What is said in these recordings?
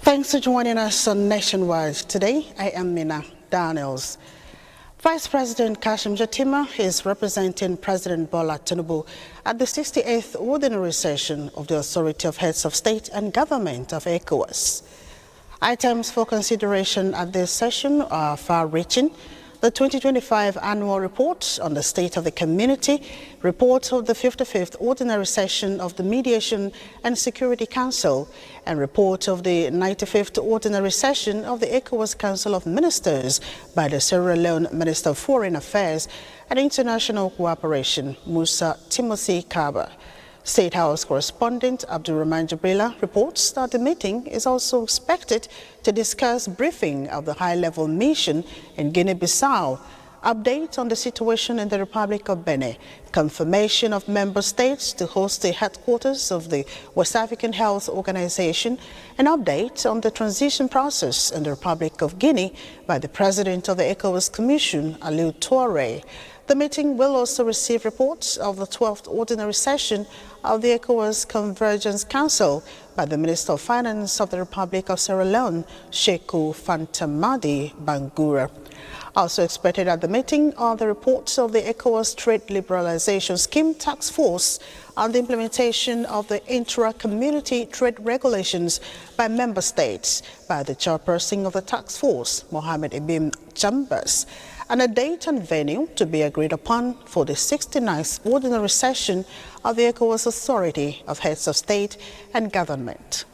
Thanks for joining us on Nationwide. Today, I am Mina Daniels. Vice President Kashim Shettima is representing President Bola Tinubu at the 68th Ordinary Session of the Authority of Heads of State and Government of ECOWAS. Items for consideration at this session are far-reaching: the 2025 Annual Report on the State of the Community, report of the 55th Ordinary Session of the Mediation and Security Council, and report of the 95th Ordinary Session of the ECOWAS Council of Ministers by the Sierra Leone Minister of Foreign Affairs and International Cooperation, Musa Timothy Kaba. State House correspondent Abdulrahman Jibrila reports that the meeting is also expected to discuss briefing of the high-level mission in Guinea-Bissau, update on the situation in the Republic of Benin, confirmation of member states to host the headquarters of the West African Health Organization, and update on the transition process in the Republic of Guinea by the President of the ECOWAS Commission, Aliou Touré. The meeting will also receive reports of the 12th Ordinary Session of the ECOWAS Convergence Council by the Minister of Finance of the Republic of Sierra Leone, Sheku Fantamadi Bangura. Also expected at the meeting are the reports of the ECOWAS Trade Liberalization Scheme Task Force on the implementation of the intra-community trade regulations by member states by the chairperson of the task force, Mohamed Ibn Chambers, and a date and venue to be agreed upon for the 69th Ordinary Session of the ECOWAS Authority of Heads of State and Government.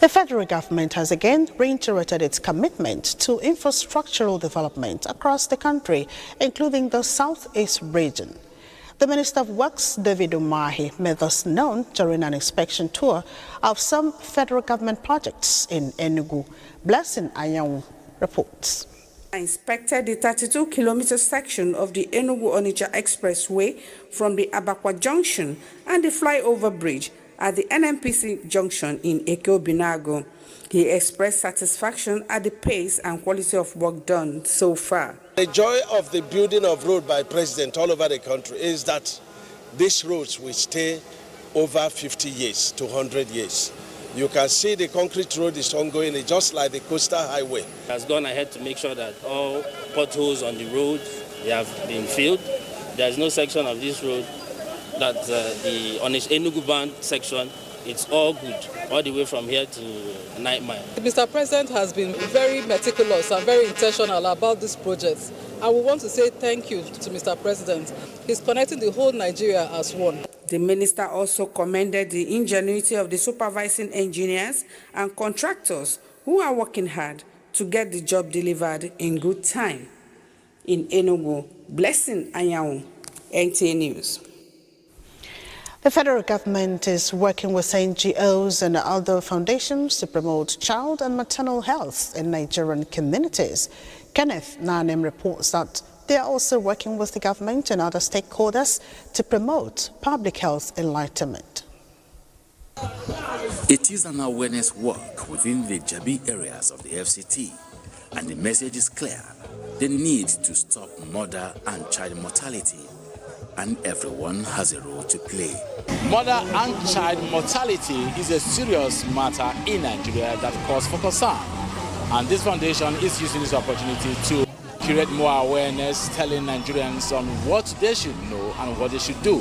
The federal government has again reiterated its commitment to infrastructural development across the country, including the Southeast region. The Minister of Works, David Umahi, made this known during an inspection tour of some federal government projects in Enugu. Blessing Ayawu reports. I inspected the 32-kilometer section of the Enugu-Onitsha Expressway from the Abakwa Junction and the flyover bridge at the NNPC Junction in Eke-Obinago. He expressed satisfaction at the pace and quality of work done so far. The joy of the building of road by President all over the country is that these roads will stay over 50 years to 100 years. You can see the concrete road is ongoing, it's just like the coastal highway. Has gone ahead to make sure that all potholes on the road they have been filled. There is no section of this road that the Enugu band section, it's all good, all the way from here to 9 Mile. Mr. President has been very meticulous and very intentional about this project. And we want to say thank you to Mr. President. He's connecting the whole Nigeria as one. The minister also commended the ingenuity of the supervising engineers and contractors who are working hard to get the job delivered in good time. In Enugu, Blessing Ayawu, NTA News. The federal government is working with NGOs and other foundations to promote child and maternal health in Nigerian communities. Kenneth Nanem reports that they are also working with the government and other stakeholders to promote public health enlightenment. It is an awareness work within the Jabi areas of the FCT, and the message is clear: the need to stop mother and child mortality, and everyone has a role to play. Mother and child mortality is a serious matter in Nigeria that calls for concern, and this foundation is using this opportunity to create more awareness, telling Nigerians on what they should know and what they should do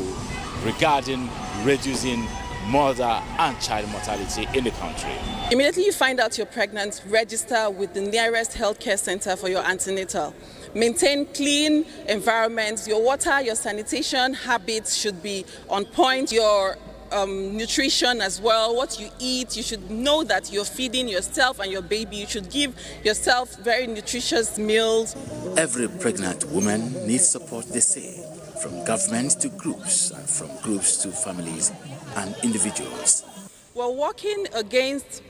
regarding reducing mother and child mortality in the country. Immediately you find out you're pregnant, register with the nearest healthcare center for your antenatal. Maintain clean environments. Your water, your sanitation habits should be on point. Your nutrition as well, what you eat, you should know that you're feeding yourself and your baby. You should give yourself very nutritious meals. Every pregnant woman needs support, they say, from government to groups, and from groups to families and individuals. We're working against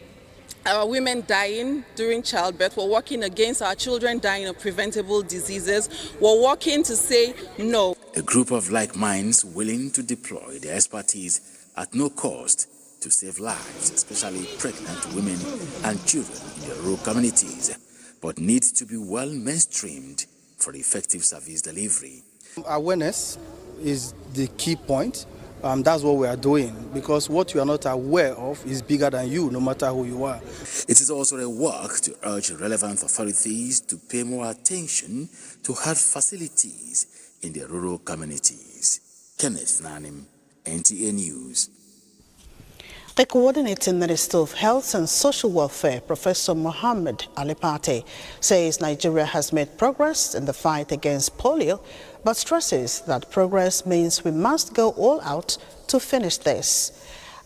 our women dying during childbirth. We're working against our children dying of preventable diseases. We're working to say no. A group of like minds willing to deploy their expertise at no cost to save lives, especially pregnant women and children in the rural communities, but needs to be well mainstreamed for effective service delivery. Awareness is the key point, That's what we are doing, because what you are not aware of is bigger than you, no matter who you are. It is also a work to urge relevant authorities to pay more attention to health facilities in the rural communities. Kenneth Nanim, NTA News. The coordinating Minister of Health and Social Welfare, Professor Mohammed Alipate, says Nigeria has made progress in the fight against polio, but stresses that progress means we must go all out to finish this.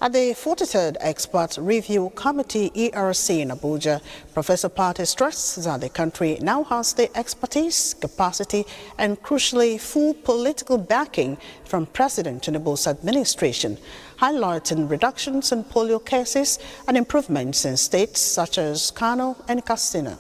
At the 43rd Expert Review Committee ERC in Abuja, Professor Pate stresses that the country now has the expertise, capacity, and crucially full political backing from President Tinubu's administration, highlighting reductions in polio cases and improvements in states such as Kano and Katsina.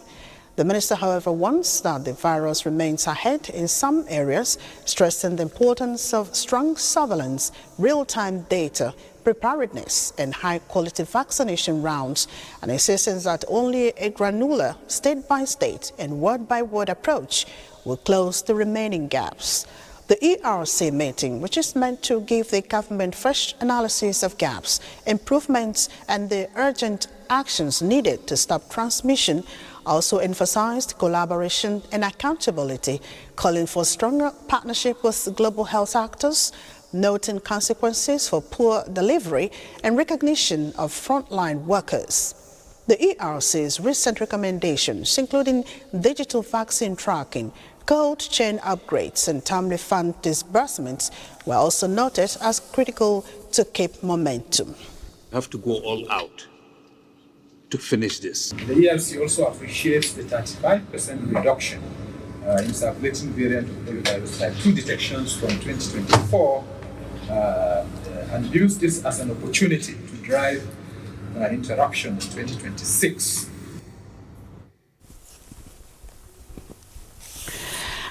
The minister, however, warns that the virus remains ahead in some areas, stressing the importance of strong surveillance, real-time data, preparedness, and high-quality vaccination rounds, and insisting that only a granular, state-by-state and word-by-word approach will close the remaining gaps. The ERC meeting, which is meant to give the government fresh analysis of gaps, improvements, and the urgent actions needed to stop transmission, also emphasized collaboration and accountability, calling for stronger partnership with global health actors, noting consequences for poor delivery and recognition of frontline workers. The ERC's recent recommendations, including digital vaccine tracking, cold chain upgrades, and timely fund disbursements, were also noted as critical to keep momentum. We have to go all out to finish this. The ERC also appreciates the 35% reduction in circulating variant of poliovirus type 2 detections from 2024 and views this as an opportunity to drive interruption in 2026.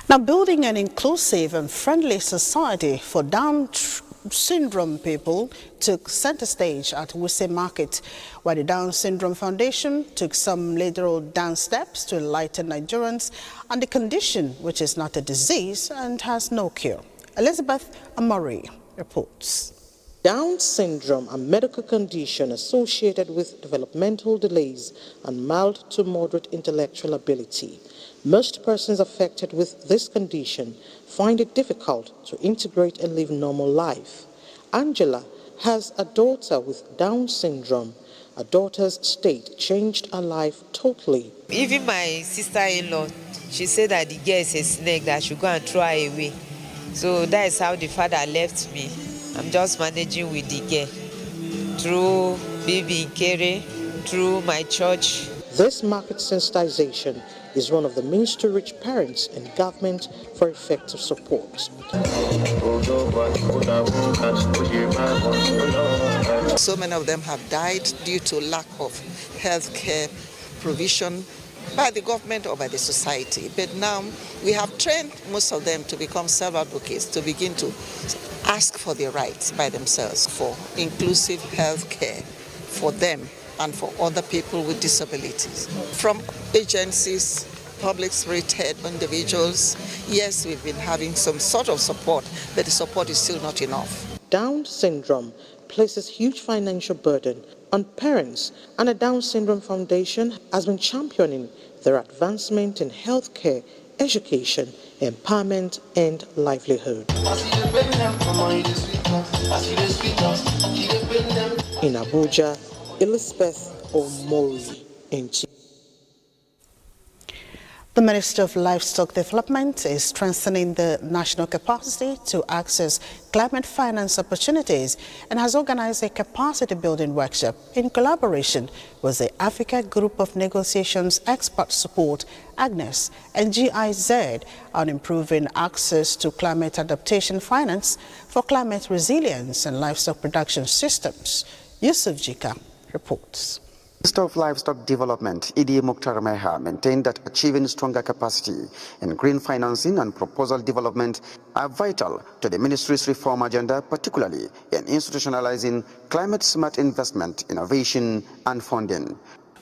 Now, building an inclusive and friendly society for Down syndrome people took center stage at Wuse Market, where the Down Syndrome Foundation took some literal dance steps to enlighten Nigerians on the condition, which is not a disease and has no cure. Elizabeth Amori reports. Down syndrome, a medical condition associated with developmental delays and mild to moderate intellectual ability. Most persons affected with this condition find it difficult to integrate and live normal life. Angela has a daughter with Down syndrome. Her daughter's state changed her life totally. Even my sister-in-law, she said that the girl is a snake that should go and throw her away. So that is how the father left me. I'm just managing with the girl through Bibi Kere, through my church. This market sensitization is one of the means to reach parents and government for effective support. So many of them have died due to lack of health care provision by the government or by the society. But now we have trained most of them to become self-advocates, to begin to ask for their rights by themselves, for inclusive health care for them and for other people with disabilities. From agencies, public spirited individuals, yes, we've been having some sort of support, but the support is still not enough. Down syndrome places huge financial burden on parents, and the Down Syndrome Foundation has been championing their advancement in healthcare, education, empowerment, and livelihood. In Abuja, Elizabeth Omori, NTA. The Minister of Livestock Development is strengthening the national capacity to access climate finance opportunities and has organized a capacity building workshop in collaboration with the Africa Group of Negotiations Expert Support, AGNES, and GIZ on improving access to climate adaptation finance for climate resilience and livestock production systems. Yusuf Jika reports. Minister of Livestock Development, Idi Mukhtar Meha, maintained that achieving stronger capacity in green financing and proposal development are vital to the ministry's reform agenda, particularly in institutionalizing climate-smart investment, innovation, and funding.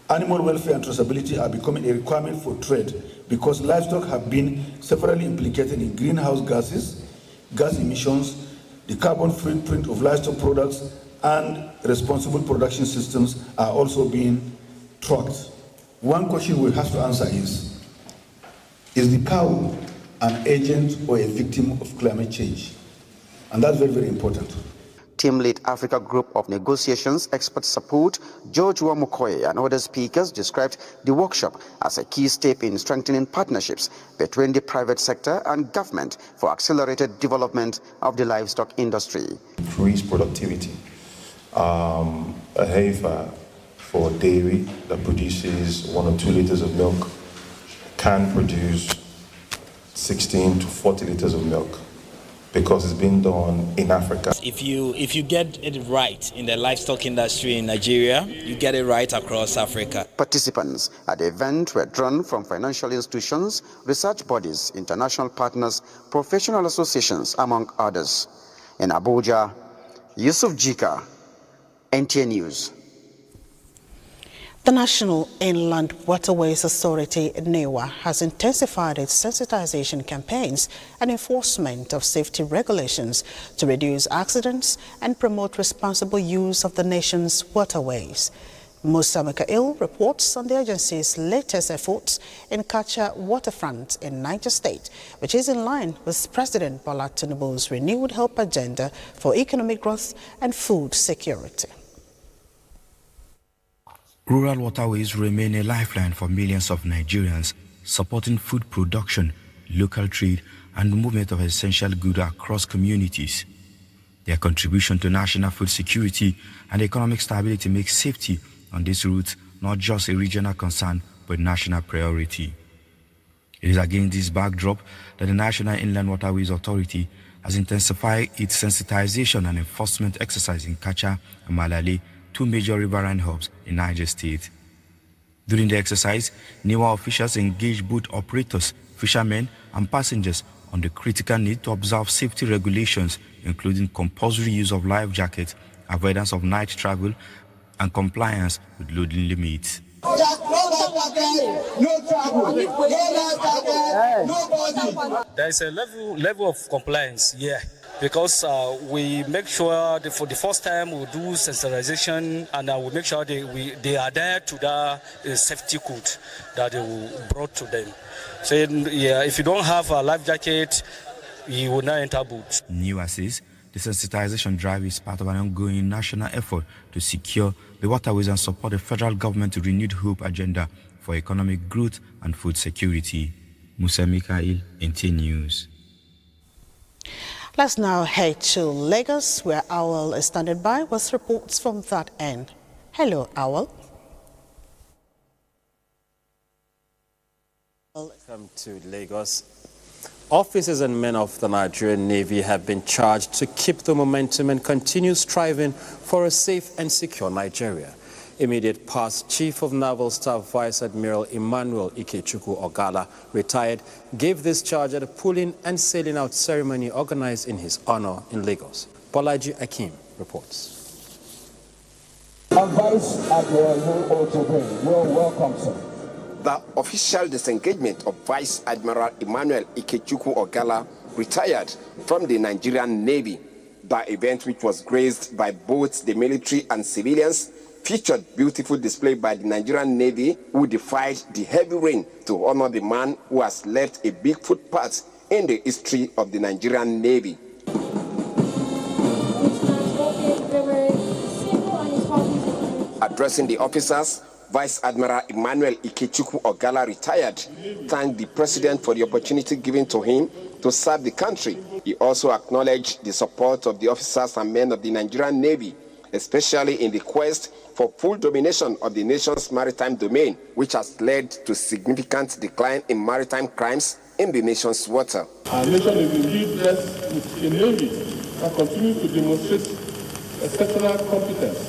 Animal welfare and traceability are becoming a requirement for trade because livestock have been severely implicated in greenhouse gases, gas emissions, The carbon footprint of livestock products and responsible production systems are also being tracked. One question we have to answer is the cow an agent or a victim of climate change? And that's very, very important. Team Lead Africa Group of Negotiations Expert Support, George Wamukoye, and other speakers described the workshop as a key step in strengthening partnerships between the private sector and government for accelerated development of the livestock industry. Increase productivity. A heifer for dairy that produces 1 or 2 liters of milk can produce 16 to 40 liters of milk, because it's been done in Africa. If you get it right in the livestock industry in Nigeria, you get it right across Africa. Participants at the event were drawn from financial institutions, research bodies, international partners, professional associations, among others. In Abuja, Yusuf Jika, NTA News. The National Inland Waterways Authority, NIWA, has intensified its sensitization campaigns and enforcement of safety regulations to reduce accidents and promote responsible use of the nation's waterways. Musa Mikael reports on the agency's latest efforts in Kacha waterfront in Niger State, which is in line with President Bola Tinubu's renewed hope agenda for economic growth and food security. Rural waterways remain a lifeline for millions of Nigerians, supporting food production, local trade, and the movement of essential goods across communities. Their contribution to national food security and economic stability makes safety on these routes not just a regional concern, but a national priority. It is against this backdrop that the National Inland Waterways Authority has intensified its sensitization and enforcement exercise in Kacha and Malale, 2 major riverine hubs in Niger State. During the exercise, NIWA officials engaged boat operators, fishermen, and passengers on the critical need to observe safety regulations, including compulsory use of life jackets, avoidance of night travel, and compliance with loading limits. There is a level of compliance here, because we make sure that for the first time we do sensitization, and we make sure they adhere to the safety code that they will brought to them. So yeah, if you don't have a life jacket, you will not enter boat. NIWA says the sensitization drive is part of an ongoing national effort to secure the waterways and support the federal government's renewed hope agenda for economic growth and food security. Musa Mikael, NTA News. Let's now head to Lagos, where Owl is standing by with reports from that end. Hello, Owl. Welcome to Lagos. Officers and men of the Nigerian Navy have been charged to keep the momentum and continue striving for a safe and secure Nigeria. Immediate past Chief of Naval Staff Vice Admiral Emmanuel Ikechukwu Ogala, retired, gave this charge at a pulling and sailing out ceremony organized in his honor in Lagos. Bolaji Akim reports. Vice Admiral Otobe, you're welcome, sir. The official disengagement of Vice Admiral Emmanuel Ikechukwu Ogala, retired from the Nigerian Navy. The event, which was graced by both the military and civilians, featured beautiful display by the Nigerian Navy, who defied the heavy rain to honor the man who has left a big footpath in the history of the Nigerian Navy. Addressing the officers, Vice Admiral Emmanuel Ikechukwu Ogala, retired, thanked the President for the opportunity given to him to serve the country. He also acknowledged the support of the officers and men of the Nigerian Navy, especially in the quest for full domination of the nation's maritime domain, which has led to significant decline in maritime crimes in the nation's water. Our nation is indeed blessed with a navy that continues to demonstrate exceptional competence,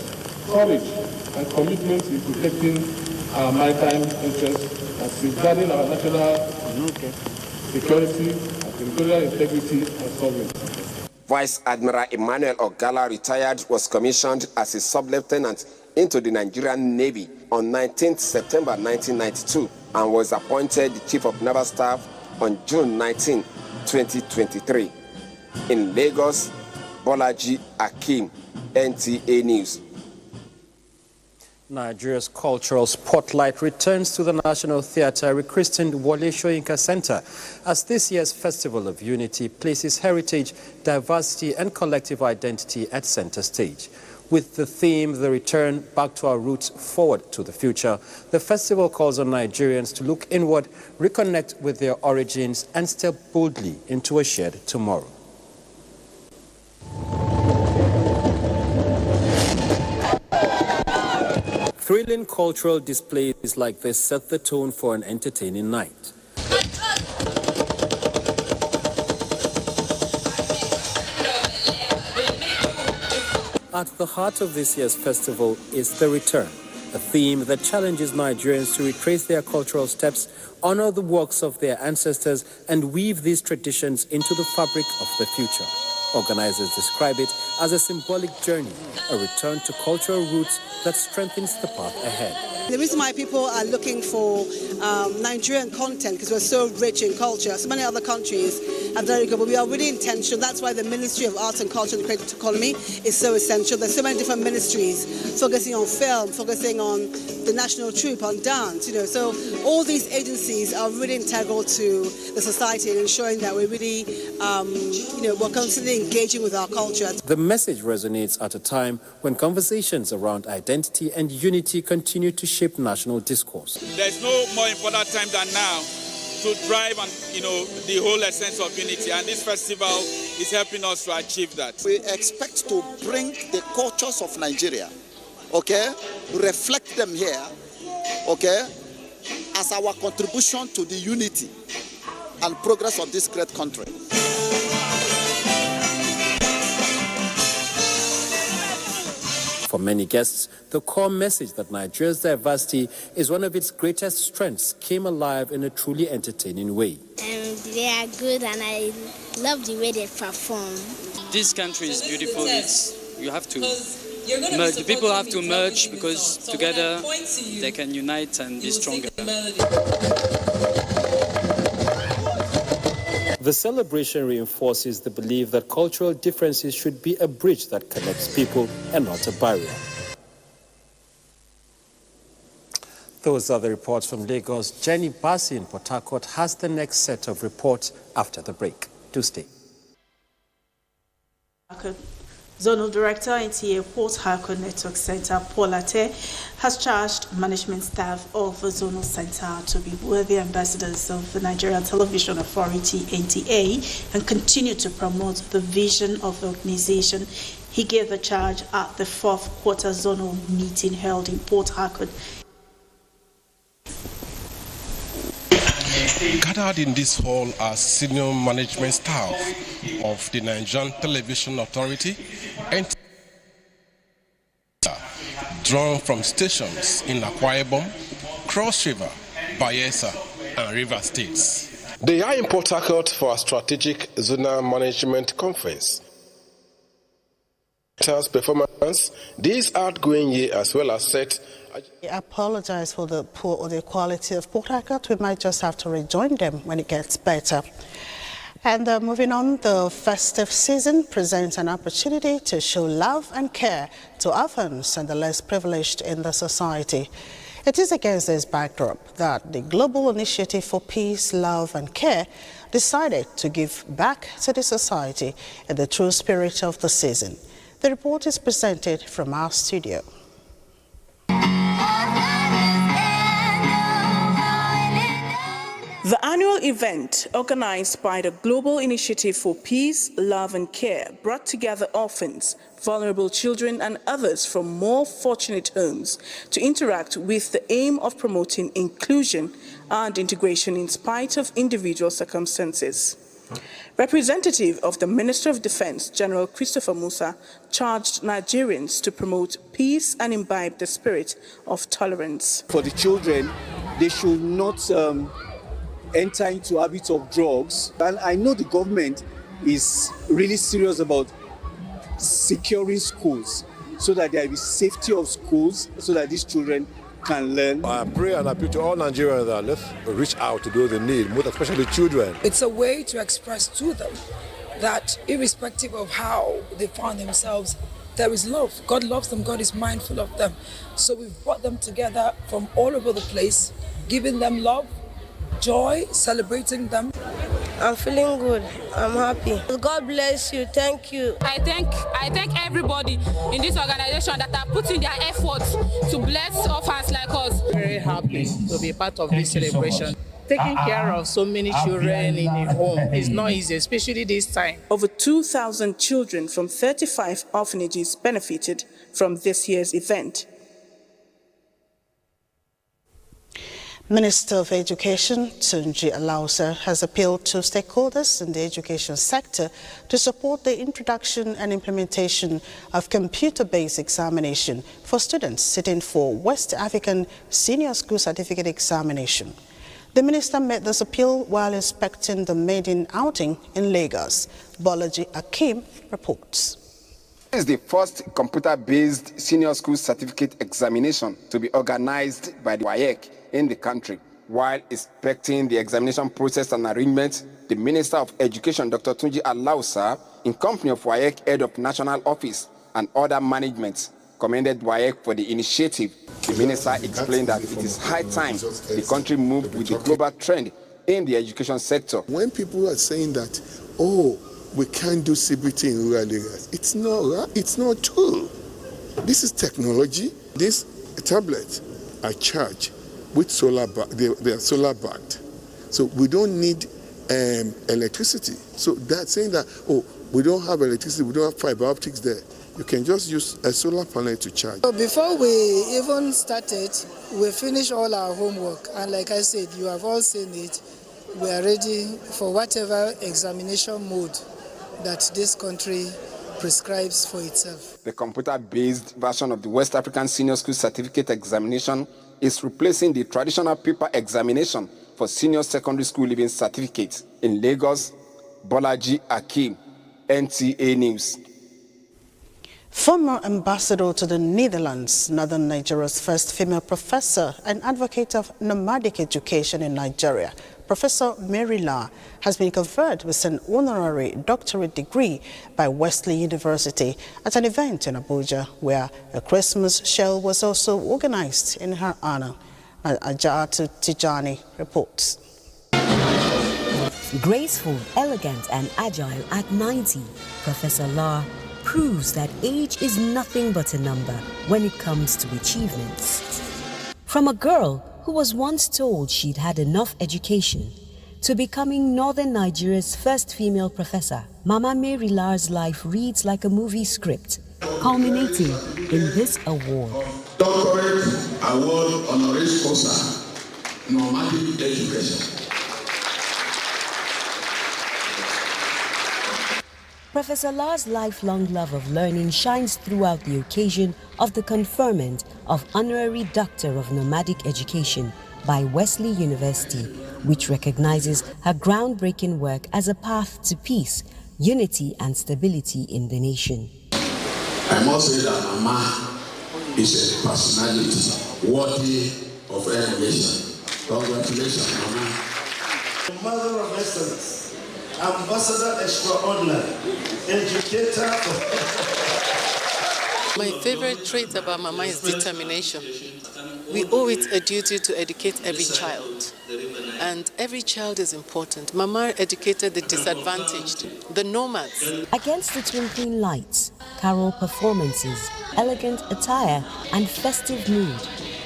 courage, and commitment in protecting our maritime interests and safeguarding our national security, territorial integrity, and sovereignty. Vice Admiral Emmanuel Ogala, retired, was commissioned as a sub-lieutenant into the Nigerian Navy on 19 September 1992 and was appointed the Chief of Naval Staff on June 19, 2023. In Lagos, Bolaji Akim, NTA News. Nigeria's cultural spotlight returns to the National Theatre rechristened Wole Soyinka Center as this year's Festival of Unity places heritage, diversity and collective identity at center stage. With the theme, The Return Back to Our Roots, Forward to the Future, the festival calls on Nigerians to look inward, reconnect with their origins and step boldly into a shared tomorrow. Thrilling cultural displays like this set the tone for an entertaining night. At the heart of this year's festival is The Return, a theme that challenges Nigerians to retrace their cultural steps, honor the works of their ancestors, and weave these traditions into the fabric of the future. Organizers describe it as a symbolic journey, a return to cultural roots that strengthens the path ahead. The reason why people are looking for Nigerian content, because we're so rich in culture. So many other countries are very good, but we are really intentional. That's why the Ministry of Arts and Culture and the Creative Economy is so essential. There's so many different ministries focusing on film, focusing on the national troupe, on dance, So all these agencies are really integral to the society and ensuring that we're really, we're constantly engaging with our culture. The message resonates at a time when conversations around identity and unity continue to shape national discourse. There's no more important time than now to drive and the whole essence of unity, and this festival is helping us to achieve that. We expect to bring the cultures of Nigeria, reflect them here, as our contribution to the unity and progress of this great country. For many guests, the core message that Nigeria's diversity is one of its greatest strengths came alive in a truly entertaining way. They are good and I love the way they perform. This country is beautiful. You have to merge. The people have to merge because together they can unite and be stronger. The celebration reinforces the belief that cultural differences should be a bridge that connects people and not a barrier. Those are the reports from Lagos. Jenny Bassi in Port Harcourt has the next set of reports after the break. Do stay. Zonal Director, NTA Port Harcourt Network Center, Paul Ate, has charged management staff of the Zonal Center to be worthy ambassadors of the Nigerian Television Authority, NTA, and continue to promote the vision of the organization. He gave the charge at the 4th quarter zonal meeting held in Port Harcourt. Gathered in this hall are senior management staff of the Nigerian Television Authority and drawn from stations in Akwa Ibom, Cross River, Bayelsa, and River States. They are in Port Harcourt for a strategic zonal management conference. Performance this outgoing year as well as set. I apologize for the poor audio quality of Port Harcourt. We might just have to rejoin them when it gets better. And moving on, the festive season presents an opportunity to show love and care to orphans and the less privileged in the society. It is against this backdrop that the Global Initiative for Peace, Love and Care decided to give back to the society in the true spirit of the season. The report is presented from our studio. The annual event, organized by the Global Initiative for Peace, Love and Care, brought together orphans, vulnerable children and others from more fortunate homes to interact with the aim of promoting inclusion and integration in spite of individual circumstances. Representative of the Minister of Defense, General Christopher Musa, charged Nigerians to promote peace and imbibe the spirit of tolerance. For the children, they should not enter into habits of drugs. And I know the government is really serious about securing schools so that there is safety of schools so that these children can learn. I pray and appeal to all Nigerians that let's reach out to those in need, most especially children. It's a way to express to them that irrespective of how they found themselves, there is love. God loves them, God is mindful of them. So we've brought them together from all over the place, giving them love, joy, celebrating them. I'm feeling good. I'm happy. God bless you. Thank you. I thank everybody in this organization that are putting their efforts to bless orphans like us. Very happy to be part of this celebration. Taking care of so many children in a home is not easy, especially this time. Over 2,000 children from 35 orphanages benefited from this year's event. Minister of Education, Tunji Alausa, has appealed to stakeholders in the education sector to support the introduction and implementation of computer-based examination for students sitting for West African Senior School Certificate Examination. The minister made this appeal while inspecting the maiden outing in Lagos. Bolaji Akim reports. This is the first computer-based senior school certificate examination to be organized by the WAEC in the country. While inspecting the examination process and arrangement, the Minister of Education, Dr. Tunji Alausa, in company of WAEC Head of National Office and other management, commended WAEC for the initiative. The minister explained that it is high time the country moved with the global trend in the education sector. When people are saying that, oh, we can't do CBT in rural areas, it's not true. This is technology. These tablets are charged with solar, they are solar backed. So we don't need electricity. So that's saying that, oh, we don't have electricity, we don't have fiber optics there. You can just use a solar panel to charge. So before we even started, we finished all our homework. And like I said, you have all seen it. We are ready for whatever examination mode that this country prescribes for itself. The computer-based version of the West African Senior School Certificate Examination is replacing the traditional paper examination for senior secondary school leaving certificates. In Lagos, Bolaji Akim, NTA News. Former ambassador to the Netherlands, Northern Nigeria's first female professor and advocate of nomadic education in Nigeria, Professor Mary La, has been conferred with an honorary doctorate degree by Wesley University at an event in Abuja, where a Christmas show was also organized in her honor. Ajatu Tijani reports. Graceful, elegant and agile at 90, Professor La proves that age is nothing but a number when it comes to achievements. From a girl who was once told she'd had enough education to becoming Northern Nigeria's first female professor, Mama Mary La's life reads like a movie script, culminating in this award. Doctorate Award Honoris Causa, Nomadic Education. Professor La's lifelong love of learning shines throughout the occasion of the conferment of Honorary Doctor of Nomadic Education by Wesley University, which recognizes her groundbreaking work as a path to peace, unity and stability in the nation. I must say that Mama is a personality worthy of emulation. Congratulations, Mama. Mother of excellence. Ambassador extraordinary, educator. My favorite trait about Mama is determination. We owe it a duty to educate every child. And every child is important. Mama educated the disadvantaged, the nomads. Against the twinkling lights, carol performances, elegant attire, and festive mood,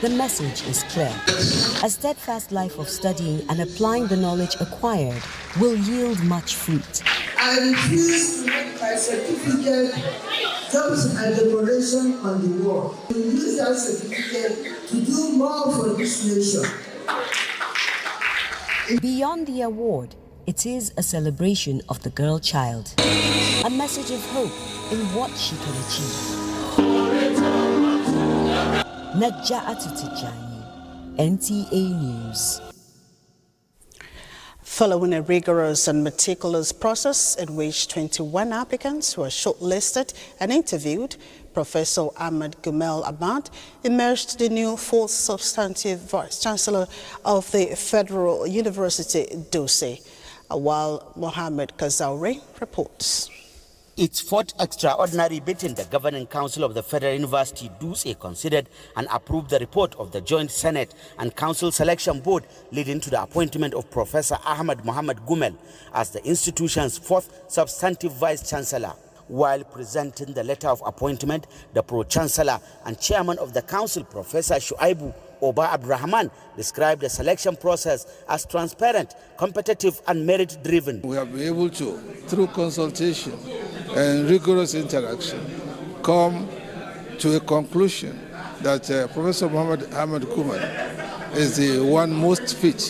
the message is clear. A steadfast life of studying and applying the knowledge acquired will yield much fruit. I refuse to make my certificate just a decoration on the wall. To use that certificate to do more for this nation. Beyond the award, it is a celebration of the girl child. A message of hope in what she can achieve. Naja'atu Tijani, NTA News. Following a rigorous and meticulous process in which 21 applicants were shortlisted and interviewed, Professor Ahmed Gumel Ahmad emerged the new fourth substantive Vice-Chancellor of the Federal University, Dose. while Mohammed Kazaure reports. Its fourth extraordinary meeting, the Governing Council of the Federal University Dutse considered and approved the report of the Joint Senate and Council Selection Board, leading to the appointment of Professor Ahmad Mohammed Gumel as the institution's fourth substantive Vice-Chancellor. While presenting the letter of appointment, the Pro-Chancellor and Chairman of the Council, Professor Shuaibu Oba Abdurrahman, described the selection process as transparent, competitive and merit-driven. We have been able to, through consultation and rigorous interaction, come to a conclusion that Professor Mohammed Ahmed Gumel is the one most fit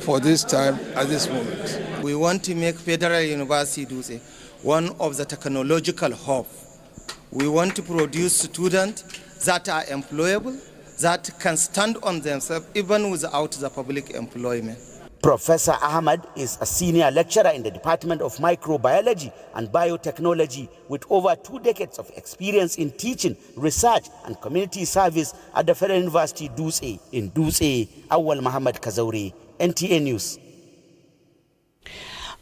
for this time at this moment. We want to make Federal University Dutse one of the technological hub. We want to produce students that are employable, that can stand on themselves even without the public employment. Professor Ahmad is a senior lecturer in the Department of Microbiology and Biotechnology with over 2 decades of experience in teaching, research and community service at the Federal University Dutse. In Dutse, Awal Muhammad Kazauri, NTA News.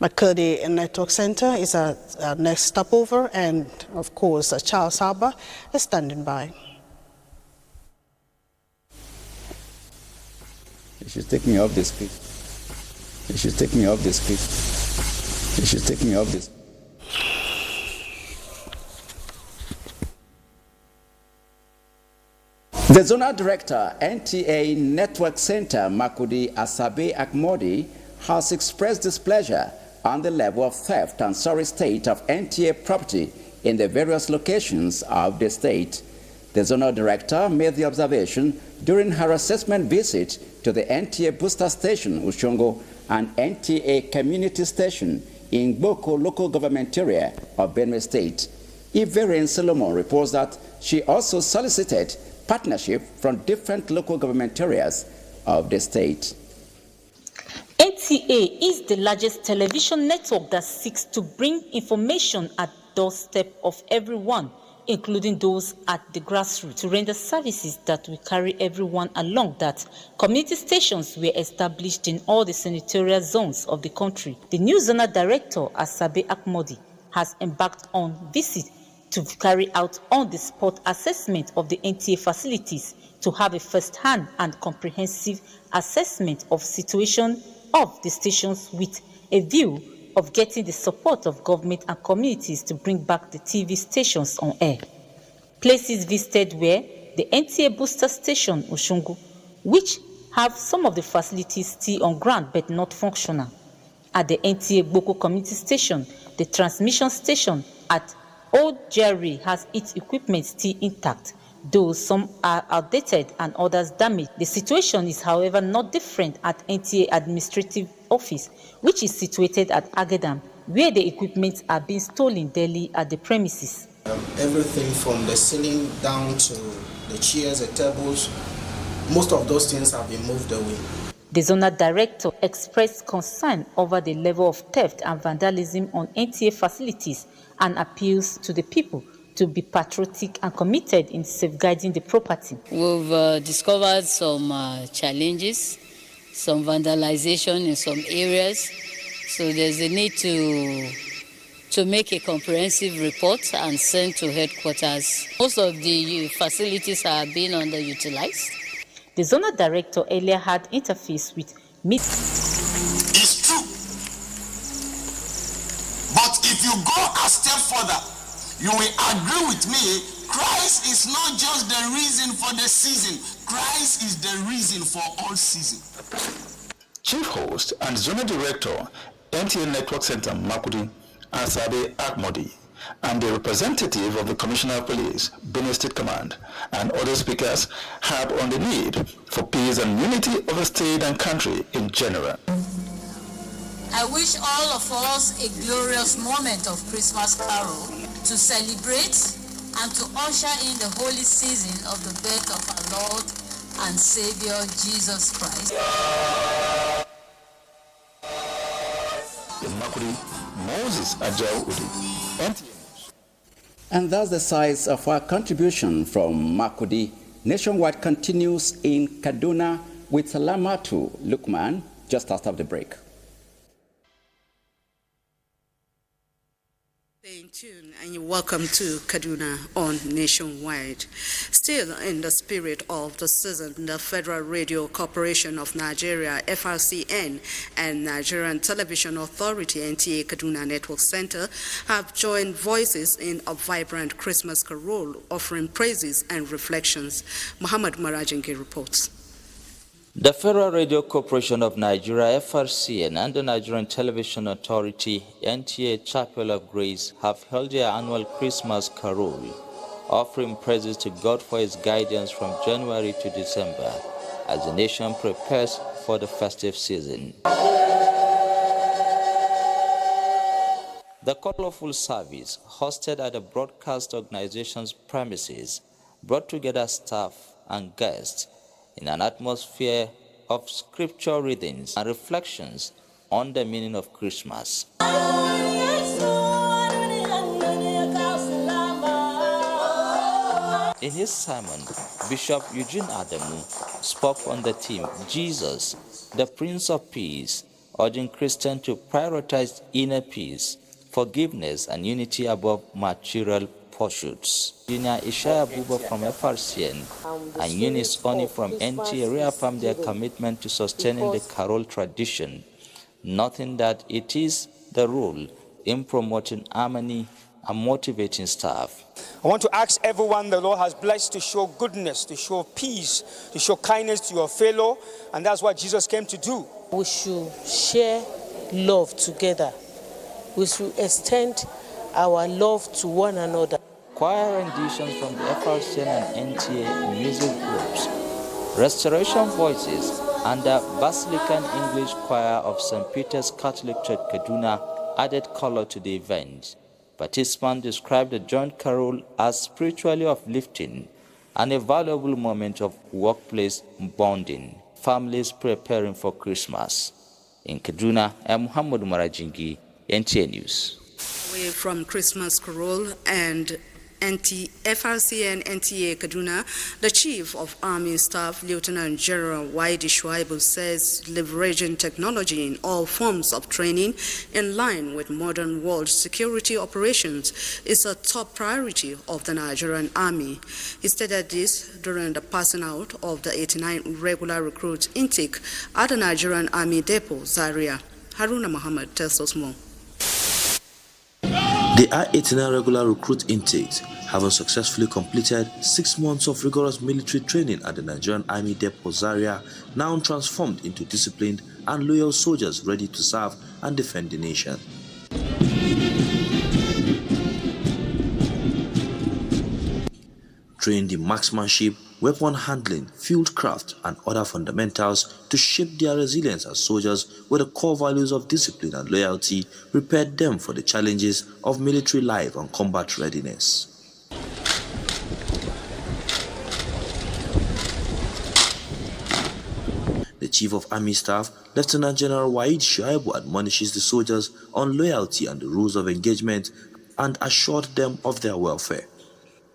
Makurdi Network Center is our next stopover, and of course Charles Harbour is standing by. You should take me off this cliff. You should take me off this cliff. You should take me off this. The Zonal Director, NTA Network Center, Makurdi Asabe Akmodi, has expressed displeasure on the level of theft and sorry state of NTA property in the various locations of the state. The Zonal Director made the observation during her assessment visit to the NTA Booster Station, Ushongo, and NTA Community Station in Boko local government area of Benue State. Iverian Solomon reports that she also solicited partnership from different local government areas of the state. NTA is the largest television network that seeks to bring information at doorstep of everyone, including those at the grassroots, to render services that will carry everyone along. That community stations were established in all the senatorial zones of the country. The new zonal director, Asabe Akmodi, has embarked on visit to carry out on-the-spot assessment of the NTA facilities to have a first-hand and comprehensive assessment of situation of the stations with a view of getting the support of government and communities to bring back the TV stations on air. Places visited were the NTA Booster Station, Ushungu, which have some of the facilities still on ground but not functional. At the NTA Boko Community Station, the transmission station at Old Jerry has its equipment still intact, though some are outdated and others damaged. The situation is, however, not different at NTA Administrative Office, which is situated at Agedam, where the equipment are being stolen daily at the premises. Everything from the ceiling down to the chairs, the tables, most of those things have been moved away. The zonal director expressed concern over the level of theft and vandalism on NTA facilities and appeals to the people to be patriotic and committed in safeguarding the property. We've discovered some challenges, some vandalization in some areas, so there's a need to make a comprehensive report and send to headquarters. Most of the facilities are being underutilized. The zonal director earlier had interface with It's true. But if you go a step further, you will agree with me, Christ is not just the reason for the season. Christ is the reason for all season. Chief Host and Zonal Director, NTA Network Center, Makurdi Asabe Akmodi, and the representative of the Commissioner of Police, Benue State Command, and other speakers harp on the need for peace and unity of the state and country in general. I wish all of us a glorious moment of Christmas carol to celebrate and to usher in the holy season of the birth of our Lord and Savior Jesus Christ. In Makurdi, Moses Ajao Udi. And thus the size of our contribution from Makurdi. Nationwide continues in Kaduna with Salamatu Lukman just after the break. In tune, and you're welcome to Kaduna on Nationwide. Still in the spirit of the season, the Federal Radio Corporation of Nigeria, FRCN, and Nigerian Television Authority, NTA Kaduna Network Center, have joined voices in a vibrant Christmas carol, offering praises and reflections. Muhammad Marajingi reports. The Federal Radio Corporation of Nigeria, FRCN, and the Nigerian Television Authority, NTA Chapel of Grace, have held their annual Christmas carol, offering praises to God for His guidance from January to December as the nation prepares for the festive season. The colorful service, hosted at the broadcast organization's premises, brought together staff and guests in an atmosphere of scripture readings and reflections on the meaning of Christmas. In his sermon, Bishop Eugene Adamu spoke on the theme, Jesus, the Prince of Peace, urging Christians to prioritize inner peace, forgiveness, and unity above material pursuits. Junior Ishaya Buba from FRCN and Eunice Oni from NTA reaffirmed their commitment to sustaining the carol tradition, noting that it is the role in promoting harmony and motivating staff. I want to ask everyone the Lord has blessed to show goodness, to show peace, to show kindness to your fellow, and that's what Jesus came to do. We should share love together. We should extend our love to one another. Choir renditions from the FRCN and NTA music groups, Restoration Voices, and the Basilican English Choir of St. Peter's Catholic Church, Kaduna, added color to the event. Participants described the joint carol as spiritually uplifting and a valuable moment of workplace bonding, families preparing for Christmas. In Kaduna, I'm Muhammad Marajingi, NTA News. Away from Christmas carol and FRC and NTA Kaduna, the Chief of Army Staff, Lieutenant General Waidi Shuaibu, says leveraging technology in all forms of training in line with modern world security operations is a top priority of the Nigerian Army. He stated this during the passing out of the 89 regular recruit intake at the Nigerian Army Depot, Zaria. Haruna Muhammad tells us more. The I-89 regular recruit intakes, having successfully completed 6 months of rigorous military training at the Nigerian Army Depot Zaria, now transformed into disciplined and loyal soldiers ready to serve and defend the nation. Trained in marksmanship, weapon handling, fieldcraft, and other fundamentals to shape their resilience as soldiers with the core values of discipline and loyalty prepared them for the challenges of military life and combat readiness. The Chief of Army Staff, Lieutenant General Waid Shuaibu, admonishes the soldiers on loyalty and the rules of engagement and assured them of their welfare.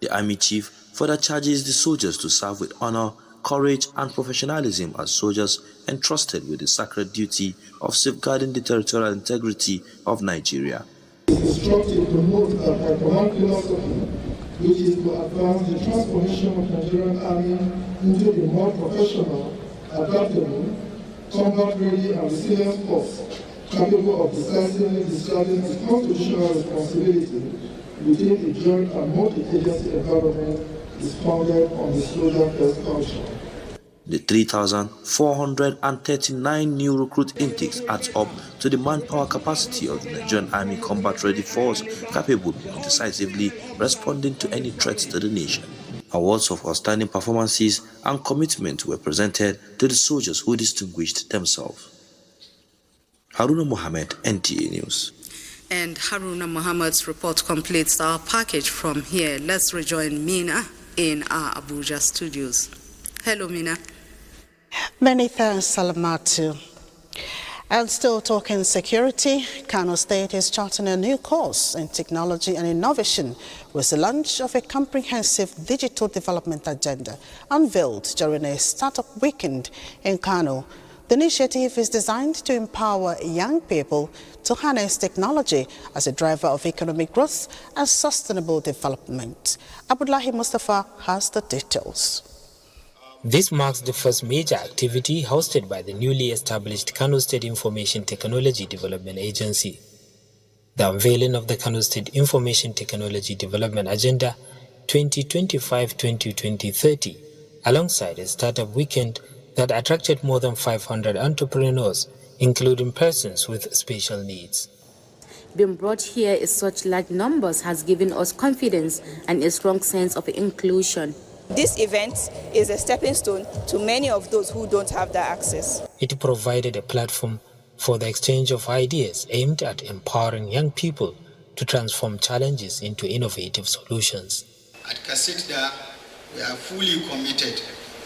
The Army Chief further charges the soldiers to serve with honor, courage, and professionalism as soldiers entrusted with the sacred duty of safeguarding the territorial integrity of Nigeria. Instructed to promote a high-command philosophy, which is to advance the transformation of Nigerian Army into a more professional, adaptable, combat-ready, and resilient force, capable of decisively discharging its constitutional responsibility within a joint and multi-agency environment is founded on the soldier-first culture. The 3,439 new recruit intakes adds up to the manpower capacity of the Nigerian Army Combat Ready Force, capable of decisively responding to any threats to the nation. Awards of outstanding performances and commitment were presented to the soldiers who distinguished themselves. Haruna Mohammed, NTA News. And Haruna Muhammad's report completes our package from here. Let's rejoin Mina in our Abuja studios. Hello, Mina. Many thanks, Salamatu. And still talking security, Kano State is charting a new course in technology and innovation with the launch of a comprehensive digital development agenda unveiled during a startup weekend in Kano. The The initiative is designed to empower young people to harness technology as a driver of economic growth and sustainable development. Abdullahi Mustafa has the details. This marks the first major activity hosted by the newly established Kano State Information Technology Development Agency. The unveiling of the Kano State Information Technology Development Agenda 2025-2030 alongside a startup weekend that attracted more than 500 entrepreneurs, including persons with special needs. Being brought here in such large numbers has given us confidence and a strong sense of inclusion. This event is a stepping stone to many of those who don't have that access. It provided a platform for the exchange of ideas aimed at empowering young people to transform challenges into innovative solutions. At Kasitda, we are fully committed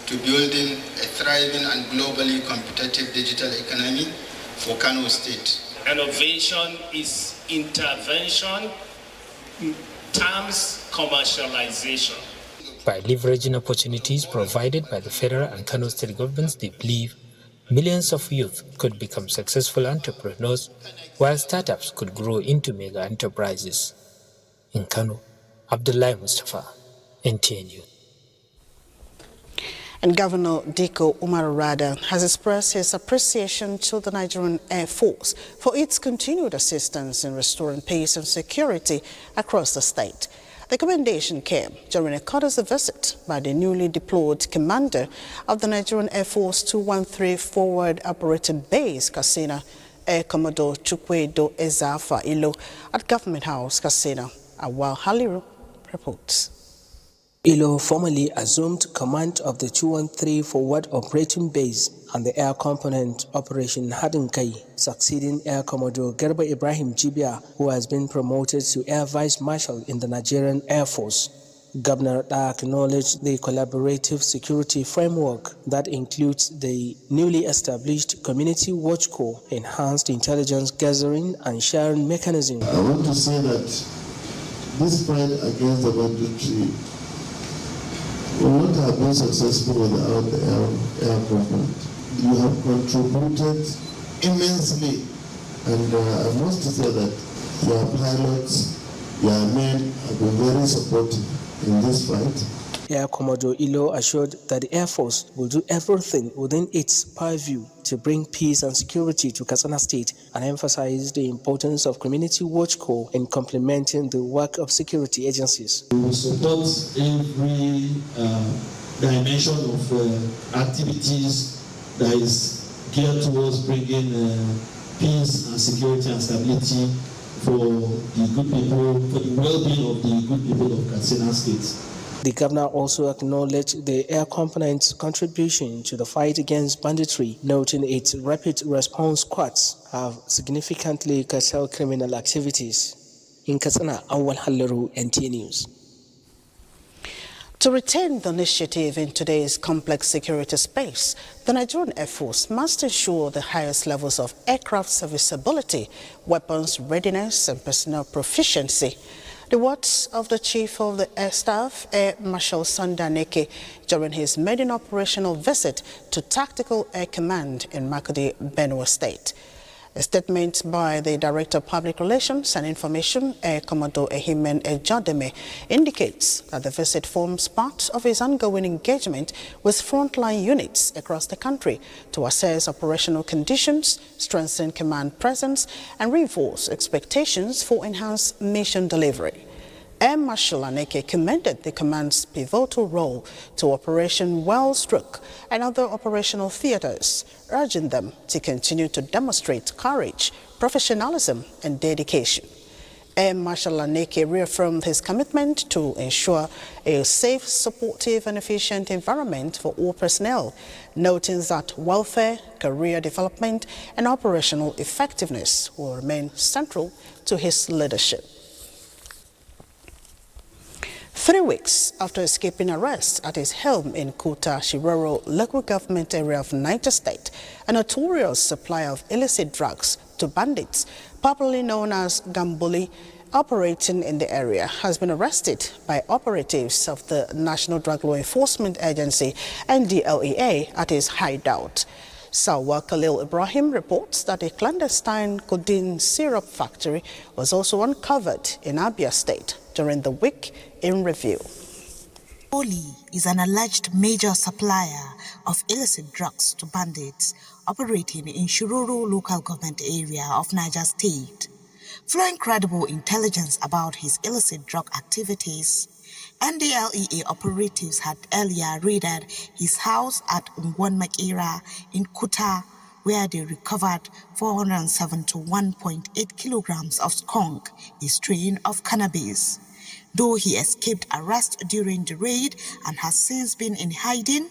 to building a thriving and globally competitive digital economy for Kano State. Innovation is intervention, terms commercialization. By leveraging opportunities provided by the federal and Kano State governments, they believe millions of youth could become successful entrepreneurs, while startups could grow into mega enterprises. In Kano, Abdullahi Mustafa, NTA News. And Governor Diko Umar Rada has expressed his appreciation to the Nigerian Air Force for its continued assistance in restoring peace and security across the state. The commendation came during a courtesy visit by the newly deployed commander of the Nigerian Air Force 213 Forward Operating Base, Katsina, Air Commodore Chukwedo Ezafa Ilo, at Government House, Katsina. Awal Haliru reports. Ilo formally assumed command of the 213 Forward Operating Base and the Air Component Operation Hadinkai, succeeding Air Commodore Gerba Ibrahim Jibia, who has been promoted to Air Vice Marshal in the Nigerian Air Force. Governor Da acknowledged the collaborative security framework that includes the newly established Community Watch Corps, enhanced intelligence gathering and sharing mechanism. I want to say that this fight against the banditry will not have been successful without the air component. You have contributed immensely, and I must say that your pilots, your men have been very supportive in this fight. Air Commodore Ilo assured that the Air Force will do everything within its purview to bring peace and security to Katsina State, and emphasized the importance of Community Watch Corps in complementing the work of security agencies. We will support every dimension of activities that is geared towards bringing peace and security and stability for the good people, for the well-being of the good people of Katsina State. The governor also acknowledged the air component's contribution to the fight against banditry, noting its rapid response squads have significantly curtailed criminal activities. In Katsina, Awal Halaru, NTA News. To retain the initiative in today's complex security space, the Nigerian Air Force must ensure the highest levels of aircraft serviceability, weapons readiness, and personnel proficiency. The words of the Chief of the Air Staff, Air Marshal Sandaneke, during his maiden operational visit to Tactical Air Command in Makodi, Benue State. A statement by the Director of Public Relations and Information, Air Commodore Ehimen Ejademe, indicates that the visit forms part of his ongoing engagement with frontline units across the country to assess operational conditions, strengthen command presence, and reinforce expectations for enhanced mission delivery. Air Marshal Aneke commended the command's pivotal role to Operation Wellstroke and other operational theaters, urging them to continue to demonstrate courage, professionalism, and dedication. Air Marshal Aneke reaffirmed his commitment to ensure a safe, supportive, and efficient environment for all personnel, noting that welfare, career development, and operational effectiveness will remain central to his leadership. 3 weeks after escaping arrest at his home in Kuta, Shiroro local government area of Niger State, a notorious supplier of illicit drugs to bandits, popularly known as Gamboli, operating in the area, has been arrested by operatives of the National Drug Law Enforcement Agency, NDLEA, at his hideout. Salwa Khalil Ibrahim reports that a clandestine codeine syrup factory was also uncovered in Abia State during the week in review. Oli is an alleged major supplier of illicit drugs to bandits operating in Shiroro local government area of Niger State. Flowing credible intelligence about his illicit drug activities, NDLEA operatives had earlier raided his house at Ngwanmakira in Kuta, where they recovered 471.8 kilograms of skunk, a strain of cannabis. Though he escaped arrest during the raid and has since been in hiding,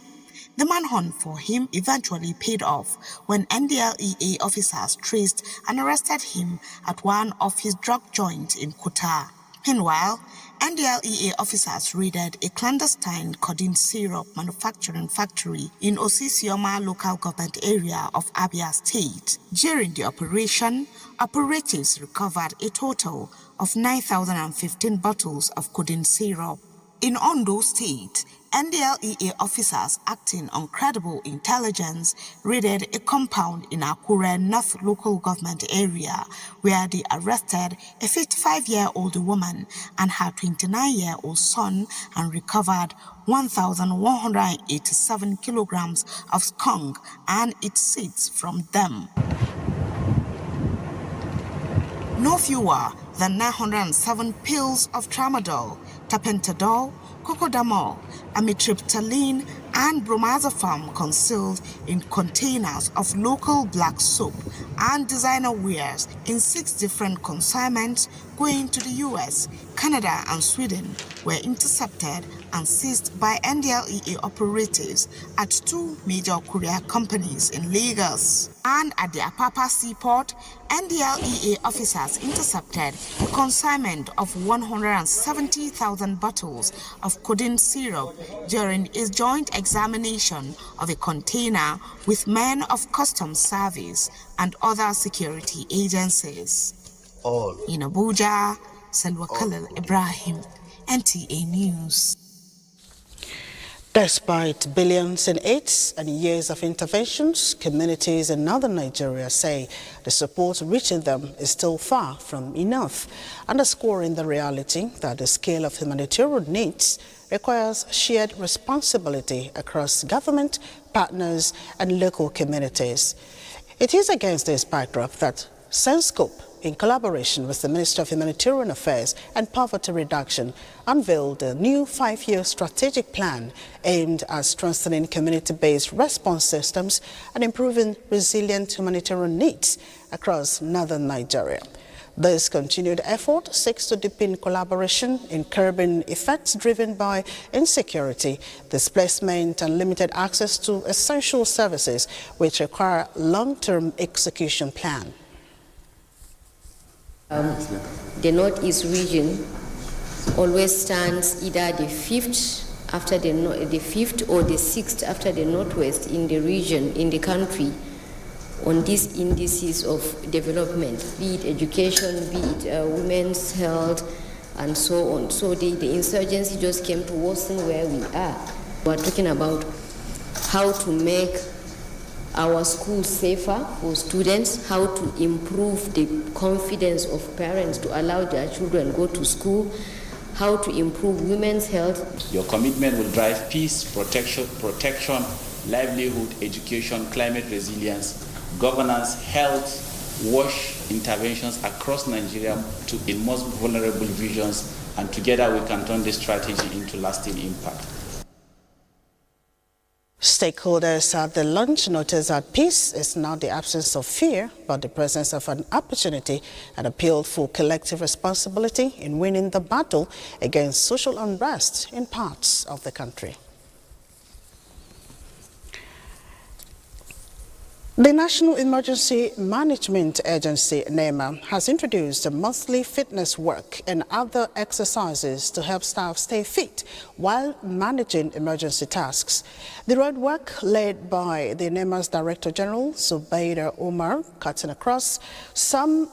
the manhunt for him eventually paid off when NDLEA officers traced and arrested him at one of his drug joints in Kuta. Meanwhile, NDLEA officers raided a clandestine codeine syrup manufacturing factory in Osisioma local government area of Abia State. During the operation, operatives recovered a total of 9,015 bottles of codeine syrup. In Ondo State, NDLEA officers acting on credible intelligence raided a compound in Akure North local government area where they arrested a 55-year-old woman and her 29-year-old son and recovered 1,187 kilograms of skunk and its seeds from them. No fewer than 907 pills of tramadol, tapentadol, cocodamol, amitriptyline, and bromazepam concealed in containers of local black soap and designer wares in 6 different consignments going to the US, Canada, and Sweden were intercepted and seized by NDLEA operatives at 2 major courier companies in Lagos. And at the Apapa Seaport, NDLEA officers intercepted a consignment of 170,000 bottles of codeine syrup during a joint examination of a container with men of customs service and other security agencies. In Abuja, Salwa Khalil Ibrahim, NTA News. Despite billions in aids and years of interventions, communities in northern Nigeria say the support reaching them is still far from enough, underscoring the reality that the scale of humanitarian needs requires shared responsibility across government, partners, and local communities. It is against this backdrop that Senscope, in collaboration with the Ministry of Humanitarian Affairs and Poverty Reduction, unveiled a new 5-year strategic plan aimed at strengthening community-based response systems and improving resilient humanitarian needs across northern Nigeria. This continued effort seeks to deepen collaboration in curbing effects driven by insecurity, displacement, and limited access to essential services, which require long-term execution plan. The Northeast region always stands either the 5th after the 5th or the 6th after the Northwest in the region, in the country, on these indices of development, be it education, be it women's health, and so on. So the insurgency just came to worsen where we are. We're talking about how to make our schools safer for students, how to improve the confidence of parents to allow their children go to school, how to improve women's health. Your commitment will drive peace, protection, livelihood, education, climate resilience, governance, health, WASH interventions across Nigeria to in most vulnerable regions, and together we can turn this strategy into lasting impact. Stakeholders at the launch noticed that peace is not the absence of fear, but the presence of an opportunity, and appealed for collective responsibility in winning the battle against social unrest in parts of the country. The National Emergency Management Agency, NEMA, has introduced a monthly fitness work and other exercises to help staff stay fit while managing emergency tasks. The road work, led by the NEMA's Director General, Zubaida Omar, cutting across some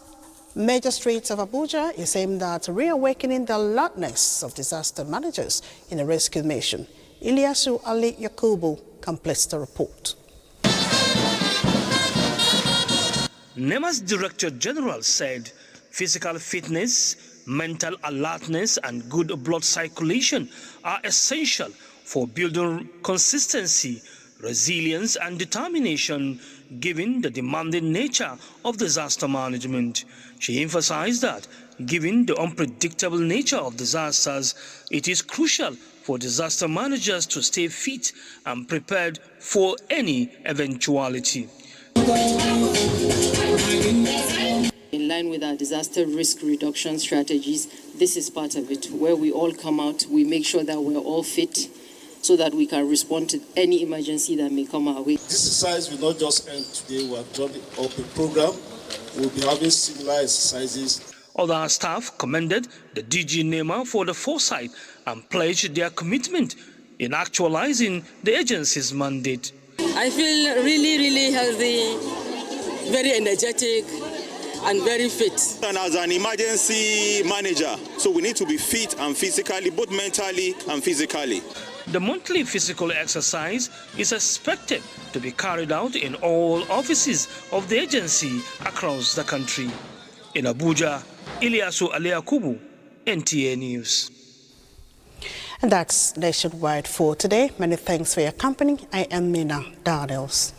major streets of Abuja, is aimed at reawakening the alertness of disaster managers in a rescue mission. Ilyasu Ali Yakubu completes the report. NEMA's Director General said physical fitness, mental alertness and good blood circulation are essential for building consistency, resilience and determination given the demanding nature of disaster management. She emphasized that given the unpredictable nature of disasters, it is crucial for disaster managers to stay fit and prepared for any eventuality. In line with our disaster risk reduction strategies, this is part of it, where we all come out, we make sure that we're all fit so that we can respond to any emergency that may come our way. This exercise will not just end today. We have drawn up a program. We'll be having similar exercises. Other staff commended the DG NEMA for the foresight and pledged their commitment in actualizing the agency's mandate. I feel really healthy, very energetic and very fit. And as an emergency manager, so we need to be fit and physically, both mentally and physically. The monthly physical exercise is expected to be carried out in all offices of the agency across the country. In Abuja, Ilyasu Aliakubu, NTA News. And that's nationwide for today. Many thanks for your company. I am Mina Daniels.